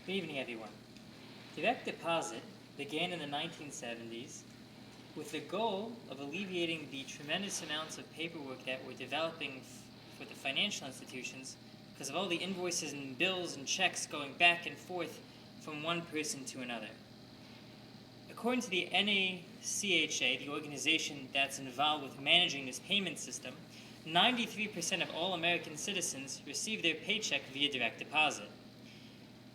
Good evening, everyone. Direct deposit began in the 1970s with the goal of alleviating the tremendous amounts of paperwork that were developing for the financial institutions because of all the invoices and bills and checks going back and forth from one person to another. According to the NACHA, the organization that's involved with managing this payment system, 93% of all American citizens receive their paycheck via direct deposit.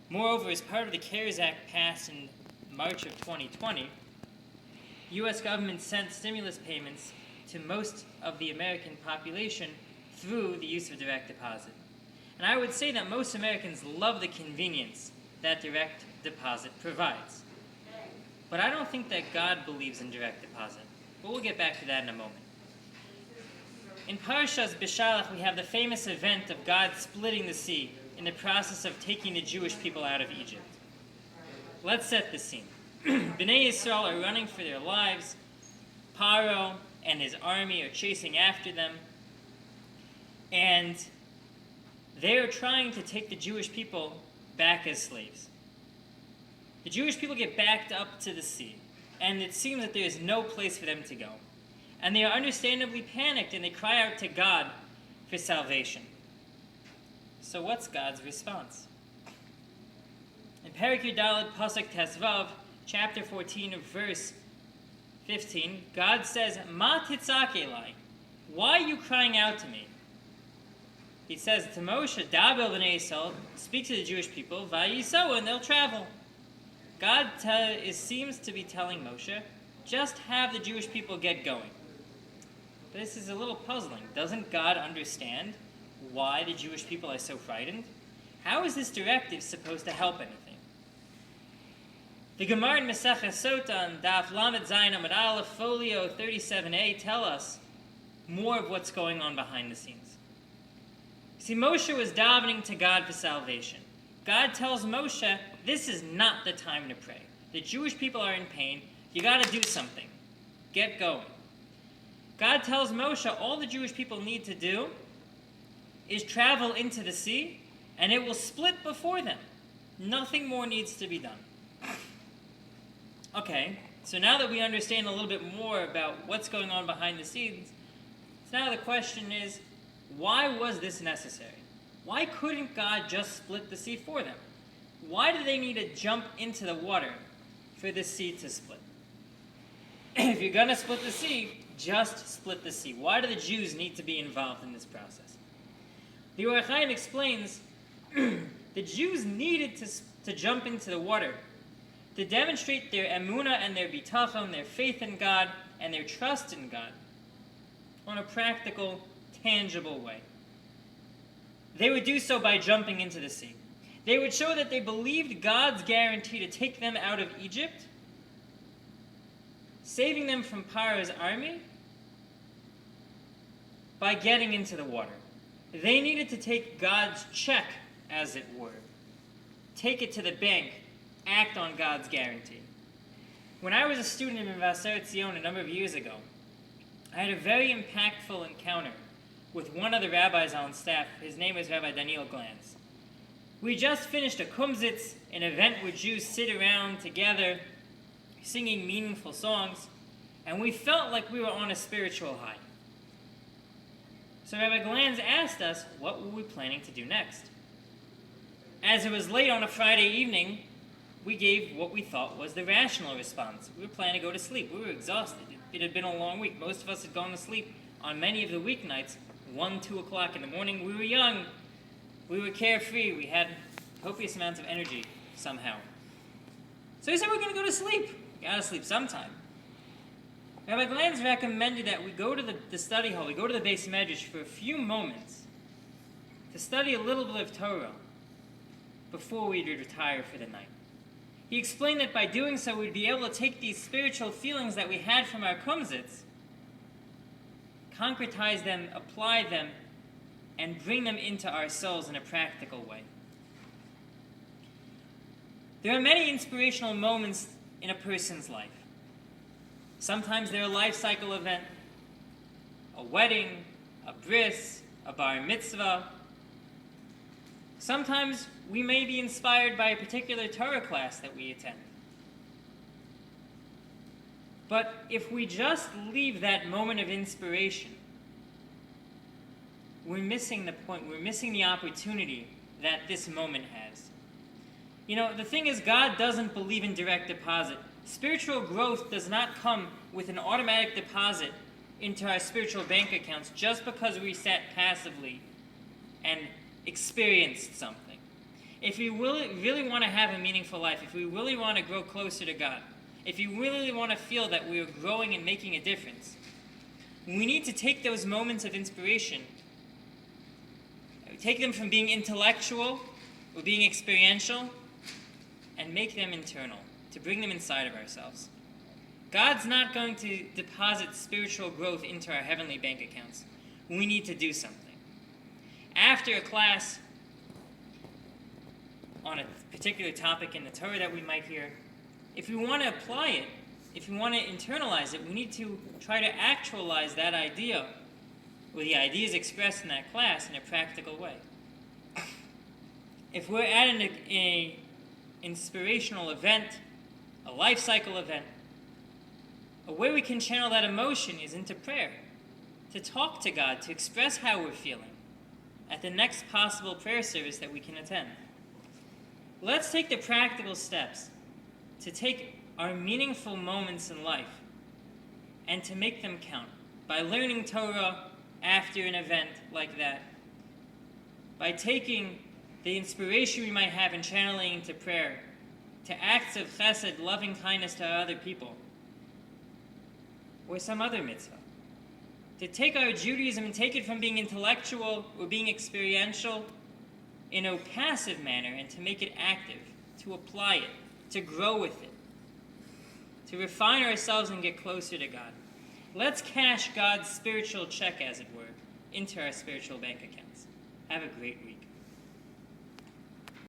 Moreover, as part of the CARES Act passed in March of 2020, the U.S. government sent stimulus payments to most of the American population through the use of direct deposit. And I would say that most Americans love the convenience that direct deposit provides. But I don't think that God believes in direct deposit. But we'll get back to that in a moment. In Parshat Beshalach, we have the famous event of God splitting the sea in the process of taking the Jewish people out of Egypt. Let's set the scene. Bnei Yisrael are running for their lives. Paro and his army are chasing after them. And they are trying to take the Jewish people back as slaves. The Jewish people get backed up to the sea, and it seems that there is no place for them to go. And they are understandably panicked, and they cry out to God for salvation. So what's God's response? In Perek Yudalad Pasuk Tesvav, chapter 14, verse 15, God says, "Ma titzak elai? Why are you crying out to me?" He says to Moshe, "Daber b'nei Yisrael, speak to the Jewish people, vayisau, and they'll travel." God seems to be telling Moshe, just have the Jewish people get going. But this is a little puzzling. Doesn't God understand why the Jewish people are so frightened? How is this directive supposed to help anything? The Gemara in Masechah Sota on Daf Lamed Zayin Amud Aleph, folio 37a, tell us more of what's going on behind the scenes. See, Moshe was davening to God for salvation. God tells Moshe, this is not the time to pray. The Jewish people are in pain. You got to do something. Get going. God tells Moshe all the Jewish people need to do is travel into the sea, and it will split before them. Nothing more needs to be done. Okay, so now that we understand a little bit more about what's going on behind the scenes, so now the question is, why was this necessary? Why couldn't God just split the sea for them? Why do they need to jump into the water for the sea to split? If you're going to split the sea, just split the sea. Why do the Jews need to be involved in this process? The Or HaChaim explains the Jews needed to jump into the water to demonstrate their emunah and their bitachon, their faith in God and their trust in God on a practical, tangible way. They would do so by jumping into the sea. They would show that they believed God's guarantee to take them out of Egypt, saving them from Paro's army, by getting into the water. They needed to take God's check, as it were. Take it to the bank, act on God's guarantee. When I was a student in Vassar Tzion a number of years ago, I had a very impactful encounter with one of the rabbis on staff. His name is Rabbi Daniel Glanz. We just finished a kumzitz, an event where Jews sit around together, singing meaningful songs, and we felt like we were on a spiritual high. So Rabbi Glanz asked us, what were we planning to do next? As it was late on a Friday evening, we gave what we thought was the rational response. We were planning to go to sleep. We were exhausted. It had been a long week. Most of us had gone to sleep on many of the weeknights, 1, 2 o'clock in the morning. We were young. We were carefree. We had copious amounts of energy somehow. So he said, we're going to go to sleep. We got to sleep sometime. Rabbi Glanz recommended that we go to the study hall, we go to the Beis Medrash for a few moments to study a little bit of Torah before we'd retire for the night. He explained that by doing so, we'd be able to take these spiritual feelings that we had from our kumzitz, concretize them, apply them, and bring them into our souls in a practical way. There are many inspirational moments in a person's life. Sometimes they're a life cycle event, a wedding, a bris, a bar mitzvah. Sometimes we may be inspired by a particular Torah class that we attend. But if we just leave that moment of inspiration, we're missing the point, we're missing the opportunity that this moment has. You know, the thing is, God doesn't believe in direct deposit. Spiritual growth does not come with an automatic deposit into our spiritual bank accounts just because we sat passively and experienced something. If we really want to have a meaningful life, if we really want to grow closer to God, if you really want to feel that we are growing and making a difference, we need to take those moments of inspiration, take them from being intellectual or being experiential, and make them internal, to bring them inside of ourselves. God's not going to deposit spiritual growth into our heavenly bank accounts. We need to do something. After a class on a particular topic in the Torah that we might hear, if we want to apply it, if we want to internalize it, we need to try to actualize that idea, or the ideas expressed in that class, in a practical way. If we're at an inspirational event, a life cycle event, a way we can channel that emotion is into prayer, to talk to God, to express how we're feeling at the next possible prayer service that we can attend. Let's take the practical steps to take our meaningful moments in life and to make them count by learning Torah after an event like that, by taking the inspiration we might have and channeling into prayer, to acts of chesed, loving kindness to other people, or some other mitzvah. To take our Judaism and take it from being intellectual or being experiential in a passive manner and to make it active, to apply it, to grow with it, to refine ourselves and get closer to God. Let's cash God's spiritual check, as it were, into our spiritual bank accounts. Have a great week.